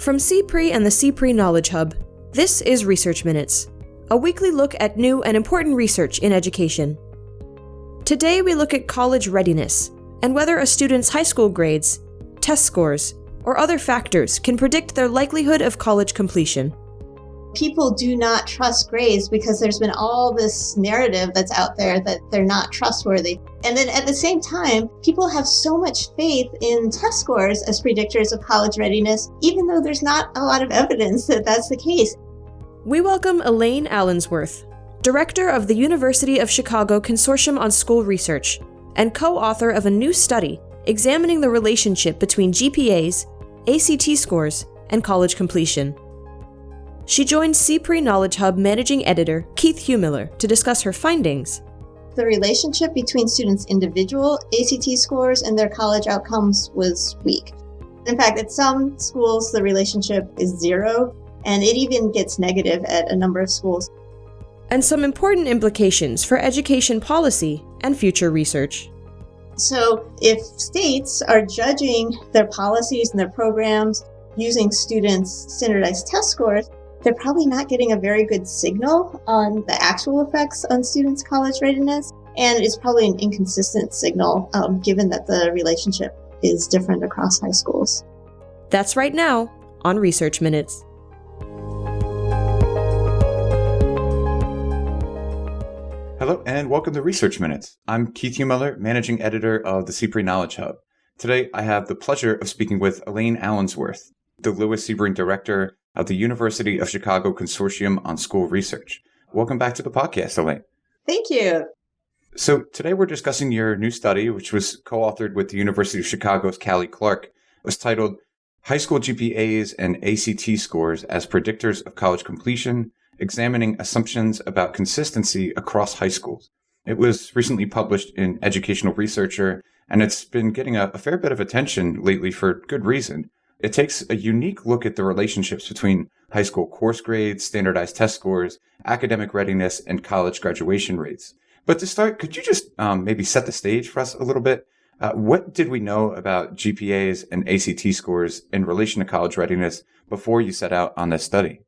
From CPRE and the CPRE Knowledge Hub, this is Research Minutes, a weekly look at new and important research in education. Today we look at college readiness and whether a student's high school grades, test scores, or other factors can predict their likelihood of college completion. People do not trust grades because there's been all this narrative that's out there that they're not trustworthy. And then at the same time, people have so much faith in test scores as predictors of college readiness, even though there's not a lot of evidence that that's the case. We welcome Elaine Allensworth, Director of the University of Chicago Consortium on School Research and co-author of a new study examining the relationship between GPAs, ACT scores, and college completion. She joined CPRE Knowledge Hub Managing Editor Keith Heumiller to discuss her findings. The relationship between students' individual ACT scores and their college outcomes was weak. In fact, at some schools, the relationship is 0, and it even gets negative at a number of schools. And some important implications for education policy and future research. So if states are judging their policies and their programs using students' standardized test scores, they're probably not getting a very good signal on the actual effects on students' college readiness, and it's probably an inconsistent signal given that the relationship is different across high schools. That's right now on Research Minutes. Hello and welcome to Research Minutes. I'm Keith Heumiller, Managing Editor of the CPRE Knowledge Hub. Today I have the pleasure of speaking with Elaine Allensworth, the Lewis Sebring Director of the University of Chicago Consortium on School Research. Welcome back to the podcast, Elaine. Thank you. So today we're discussing your new study, which was co-authored with the University of Chicago's Callie Clark. It was titled High School GPAs and ACT Scores as Predictors of College Completion, Examining Assumptions About Consistency Across High Schools. It was recently published in Educational Researcher, and it's been getting a fair bit of attention lately for good reason. It takes a unique look at the relationships between high school course grades, standardized test scores, academic readiness, and college graduation rates. But to start, could you just maybe set the stage for us a little bit? What did we know about GPAs and ACT scores in relation to college readiness before you set out on this study?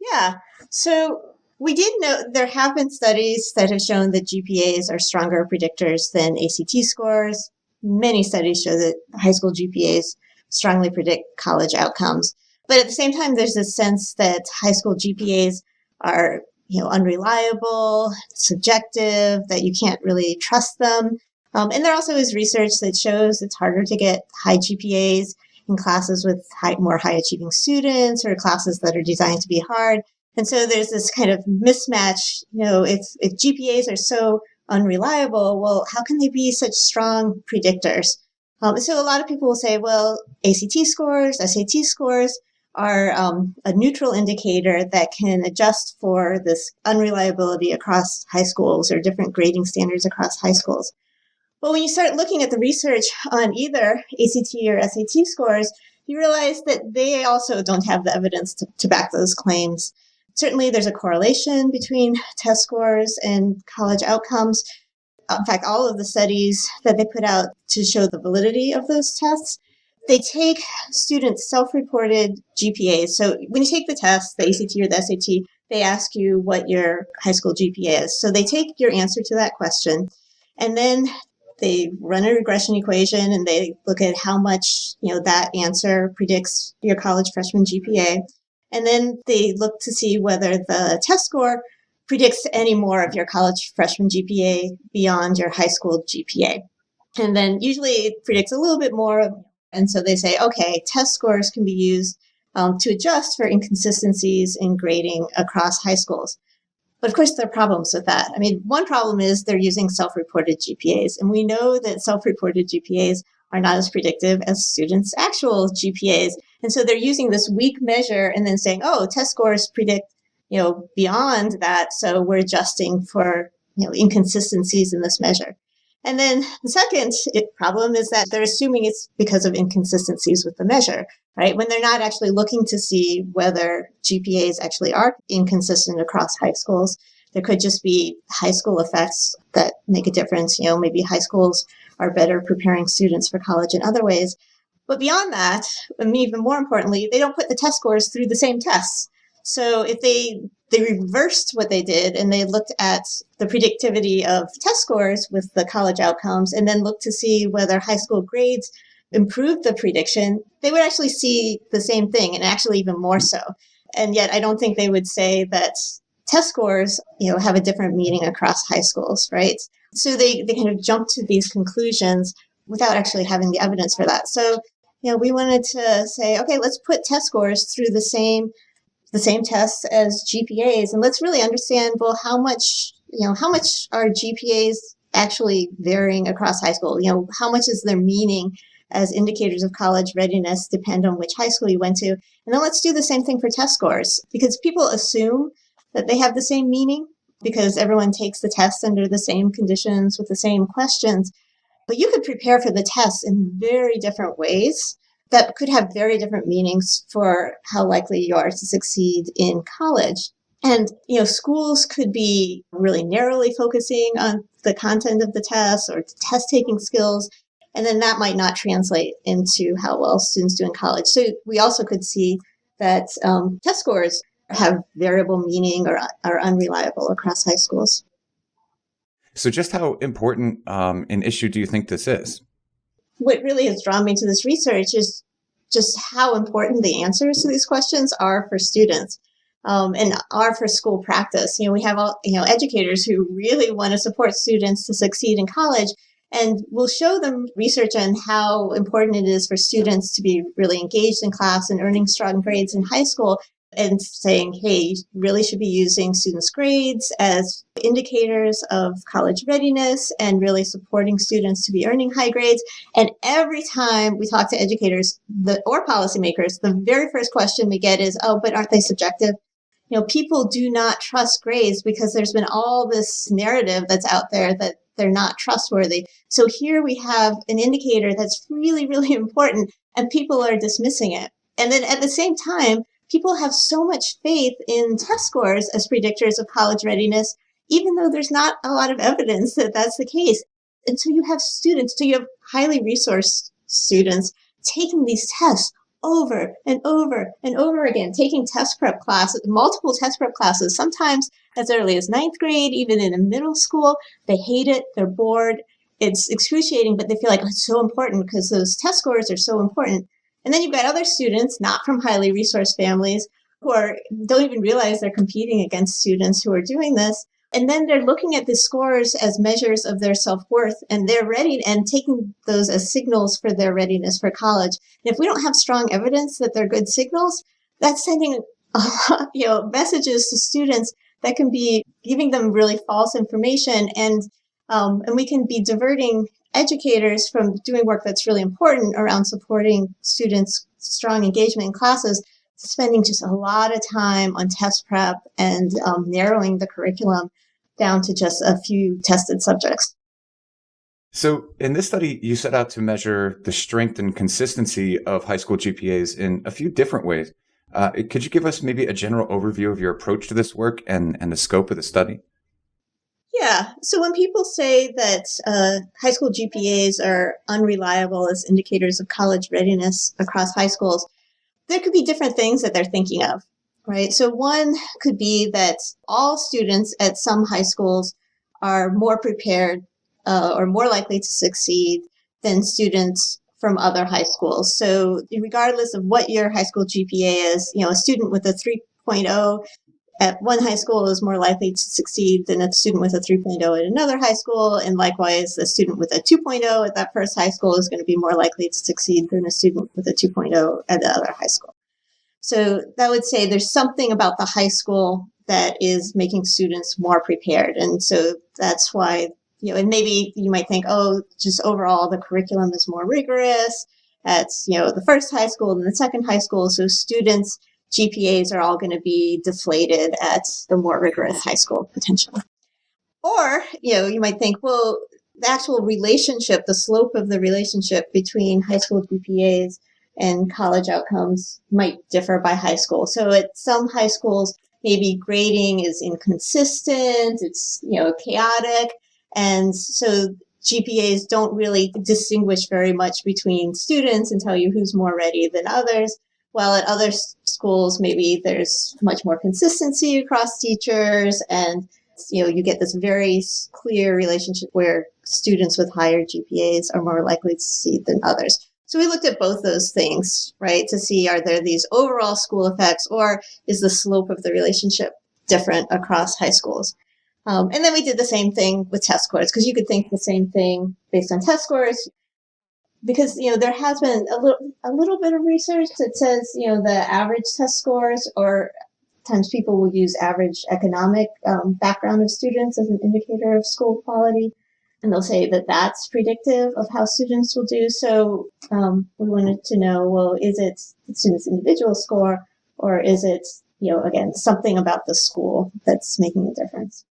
Yeah, so we did know there have been studies that have shown that GPAs are stronger predictors than ACT scores. Many studies show that high school GPAs strongly predict college outcomes. But at the same time, there's this sense that high school GPAs are, unreliable, subjective, that you can't really trust them. And there also is research that shows it's harder to get high GPAs in classes with more high-achieving students or classes that are designed to be hard. And so there's this kind of mismatch. If GPAs are so unreliable, well, how can they be such strong predictors? So a lot of people will say, well, ACT scores, SAT scores are a neutral indicator that can adjust for this unreliability across high schools or different grading standards across high schools. But when you start looking at the research on either ACT or SAT scores, you realize that they also don't have the evidence to back those claims. Certainly, there's a correlation between test scores and college outcomes. In fact, all of the studies that they put out to show the validity of those tests, they take students' self-reported GPAs. So when you take the test, the ACT or the SAT, they ask you what your high school GPA is. So they take your answer to that question, and then they run a regression equation, and they look at how much that answer predicts your college freshman GPA. And then they look to see whether the test score predicts any more of your college freshman GPA beyond your high school GPA. And then usually it predicts a little bit more. And so they say, okay, test scores can be used to adjust for inconsistencies in grading across high schools. But of course, there are problems with that. One problem is they're using self-reported GPAs. And we know that self-reported GPAs are not as predictive as students' actual GPAs. And so they're using this weak measure and then saying, oh, test scores predict beyond that, so we're adjusting for, inconsistencies in this measure. And then the second problem is that they're assuming it's because of inconsistencies with the measure, right? When they're not actually looking to see whether GPAs actually are inconsistent across high schools. There could just be high school effects that make a difference. Maybe high schools are better preparing students for college in other ways. But beyond that, and even more importantly, they don't put the test scores through the same tests. So if they reversed what they did and they looked at the predictivity of test scores with the college outcomes and then looked to see whether high school grades improved the prediction, they would actually see the same thing, and actually even more so. And yet I don't think they would say that test scores, have a different meaning across high schools, right? So they kind of jump to these conclusions without actually having the evidence for that. So, we wanted to say, okay, let's put test scores through the same tests as GPAs, and let's really understand, well, how much are GPAs actually varying across high school? How much is their meaning as indicators of college readiness depend on which high school you went to? And then let's do the same thing for test scores, because people assume that they have the same meaning because everyone takes the test under the same conditions with the same questions. But you could prepare for the test in very different ways that could have very different meanings for how likely you are to succeed in college. And, schools could be really narrowly focusing on the content of the test or test-taking skills, and then that might not translate into how well students do in college. So we also could see that test scores have variable meaning or are unreliable across high schools. So just how important an issue do you think this is? What really has drawn me to this research is just how important the answers to these questions are for students and are for school practice. We have educators who really want to support students to succeed in college, and we'll show them research on how important it is for students to be really engaged in class and earning strong grades in high school, and saying, hey, you really should be using students' grades as indicators of college readiness and really supporting students to be earning high grades. And every time we talk to educators or policymakers, the very first question we get is, oh, but aren't they subjective? People do not trust grades because there's been all this narrative that's out there that they're not trustworthy. So here we have an indicator that's really, really important, and people are dismissing it. And then at the same time, people have so much faith in test scores as predictors of college readiness, even though there's not a lot of evidence that that's the case. And so you have highly resourced students taking these tests over and over and over again, taking test prep classes, multiple test prep classes, sometimes as early as 9th grade, even in a middle school. They hate it. They're bored. It's excruciating, but they feel like it's so important because those test scores are so important. And then you've got other students, not from highly resourced families, who don't even realize they're competing against students who are doing this. And then they're looking at the scores as measures of their self-worth, and they're ready and taking those as signals for their readiness for college. And if we don't have strong evidence that they're good signals, that's sending messages to students that can be giving them really false information, and we can be diverting educators from doing work that's really important around supporting students' strong engagement in classes, spending just a lot of time on test prep and narrowing the curriculum down to just a few tested subjects. So in this study, you set out to measure the strength and consistency of high school GPAs in a few different ways. Could you give us maybe a general overview of your approach to this work and the scope of the study? Yeah. So when people say that high school GPAs are unreliable as indicators of college readiness across high schools, there could be different things that they're thinking of, right? So one could be that all students at some high schools are more prepared or more likely to succeed than students from other high schools. So regardless of what your high school GPA is, a student with a 3.0 at one high school is more likely to succeed than a student with a 3.0 at another high school. And likewise, a student with a 2.0 at that first high school is going to be more likely to succeed than a student with a 2.0 at the other high school. So that would say there's something about the high school that is making students more prepared. And so that's why, and maybe you might think, oh, just overall the curriculum is more rigorous at, the first high school than the second high school. So students' GPAs are all going to be deflated at the more rigorous high school potentially. Or, you might think, well, the actual relationship, the slope of the relationship between high school GPAs and college outcomes might differ by high school. So at some high schools, maybe grading is inconsistent, it's, chaotic. And so GPAs don't really distinguish very much between students and tell you who's more ready than others. While at other schools, maybe there's much more consistency across teachers, and you get this very clear relationship where students with higher GPAs are more likely to succeed than others. So we looked at both those things, right, to see, are there these overall school effects, or is the slope of the relationship different across high schools? And then we did the same thing with test scores, because you could think the same thing based on test scores, because there has been a little bit of research that says the average test scores, or times people will use average economic background of students as an indicator of school quality, and they'll say that that's predictive of how students will do. So we wanted to know, well, is it the student's individual score, or is it again something about the school that's making a difference?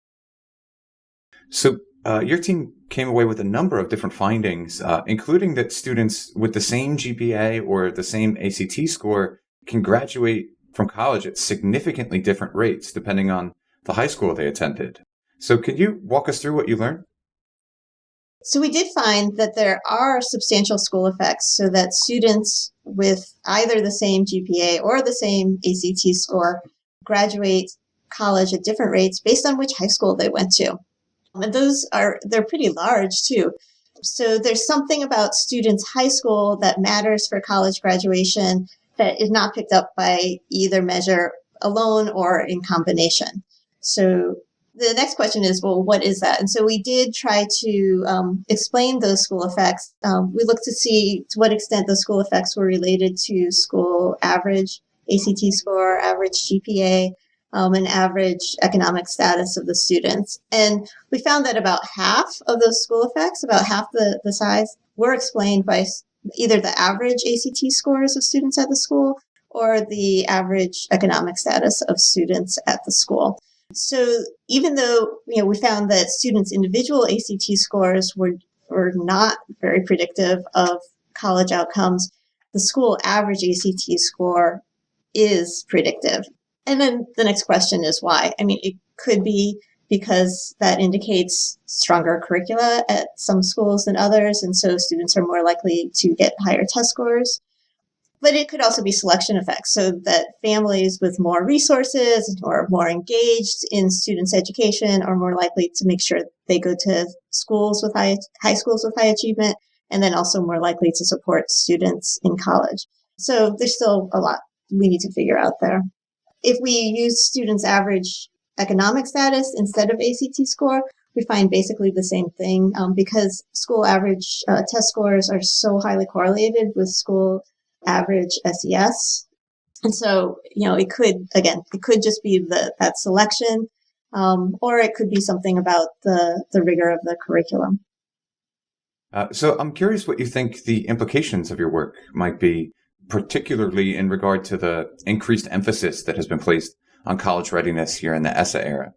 So your team came away with a number of different findings, including that students with the same GPA or the same ACT score can graduate from college at significantly different rates depending on the high school they attended. So can you walk us through what you learned? So we did find that there are substantial school effects, so that students with either the same GPA or the same ACT score graduate college at different rates based on which high school they went to. And they're pretty large too. So there's something about students' high school that matters for college graduation that is not picked up by either measure alone or in combination. So the next question is, well, what is that? And so we did try to explain those school effects. We looked to see to what extent those school effects were related to school average ACT score, average GPA, and average economic status of the students. And we found that about half of those school effects, about half the size, were explained by either the average ACT scores of students at the school or the average economic status of students at the school. So even though we found that students' individual ACT scores were not very predictive of college outcomes, the school average ACT score is predictive. And then the next question is why? I mean, it could be because that indicates stronger curricula at some schools than others, and so students are more likely to get higher test scores. But it could also be selection effects, so that families with more resources or more engaged in students' education are more likely to make sure they go to schools with high schools with high achievement, and then also more likely to support students in college. So there's still a lot we need to figure out there. If we use students' average economic status instead of ACT score, we find basically the same thing because school average test scores are so highly correlated with school average SES. And so, it could just be that selection, or it could be something about the rigor of the curriculum. So I'm curious what you think the implications of your work might be, particularly in regard to the increased emphasis that has been placed on college readiness here in the ESSA era.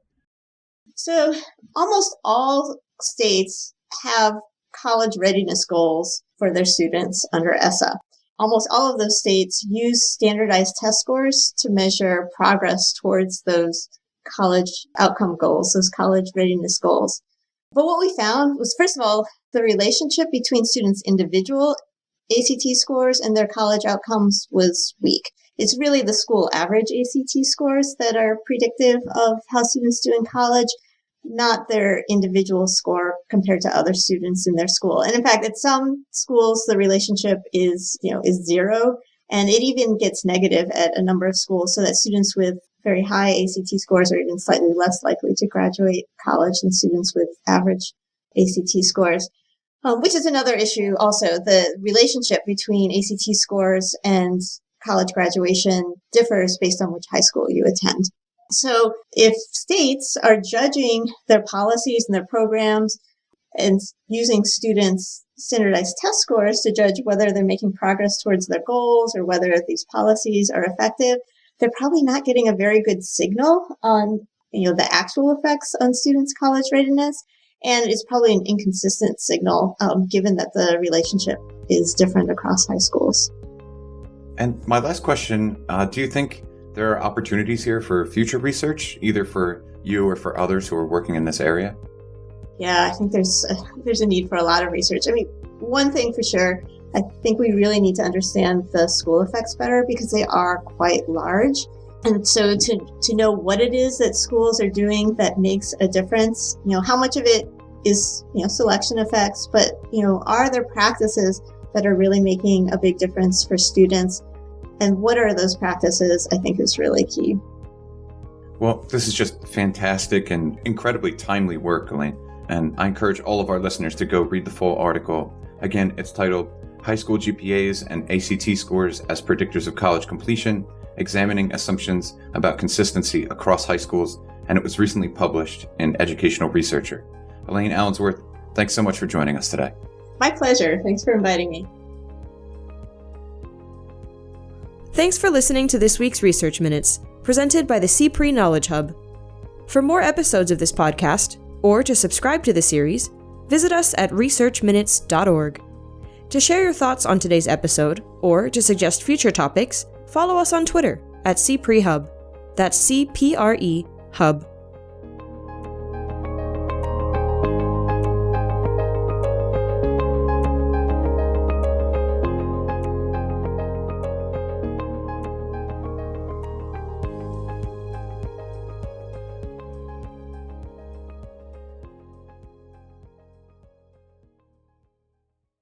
So almost all states have college readiness goals for their students under ESSA. Almost all of those states use standardized test scores to measure progress towards those college outcome goals, those college readiness goals. But what we found was, first of all, the relationship between students' individual ACT scores and their college outcomes was weak. It's really the school average ACT scores that are predictive of how students do in college, not their individual score compared to other students in their school. And in fact, at some schools, the relationship is zero, and it even gets negative at a number of schools, so that students with very high ACT scores are even slightly less likely to graduate college than students with average ACT scores. Which is another issue also. The relationship between ACT scores and college graduation differs based on which high school you attend. So if states are judging their policies and their programs and using students' standardized test scores to judge whether they're making progress towards their goals or whether these policies are effective, they're probably not getting a very good signal on the actual effects on students' college readiness. And it's probably an inconsistent signal, given that the relationship is different across high schools. And my last question, do you think there are opportunities here for future research, either for you or for others who are working in this area? Yeah, I think there's a need for a lot of research. I mean, one thing for sure, I think we really need to understand the school effects better because they are quite large. And so to know what it is that schools are doing that makes a difference, how much of it is, selection effects, but, are there practices that are really making a big difference for students? And what are those practices, I think is really key. Well, this is just fantastic and incredibly timely work, Elaine. And I encourage all of our listeners to go read the full article. Again, it's titled High School GPAs and ACT Scores as Predictors of College Completion, Examining Assumptions About Consistency Across High Schools, and it was recently published in Educational Researcher. Elaine Allensworth, thanks so much for joining us today. My pleasure. Thanks for inviting me. Thanks for listening to this week's Research Minutes, presented by the CPRE Knowledge Hub. For more episodes of this podcast, or to subscribe to the series, visit us at researchminutes.org. To share your thoughts on today's episode, or to suggest future topics, follow us on Twitter at CPRE Hub. That's CPRE Hub.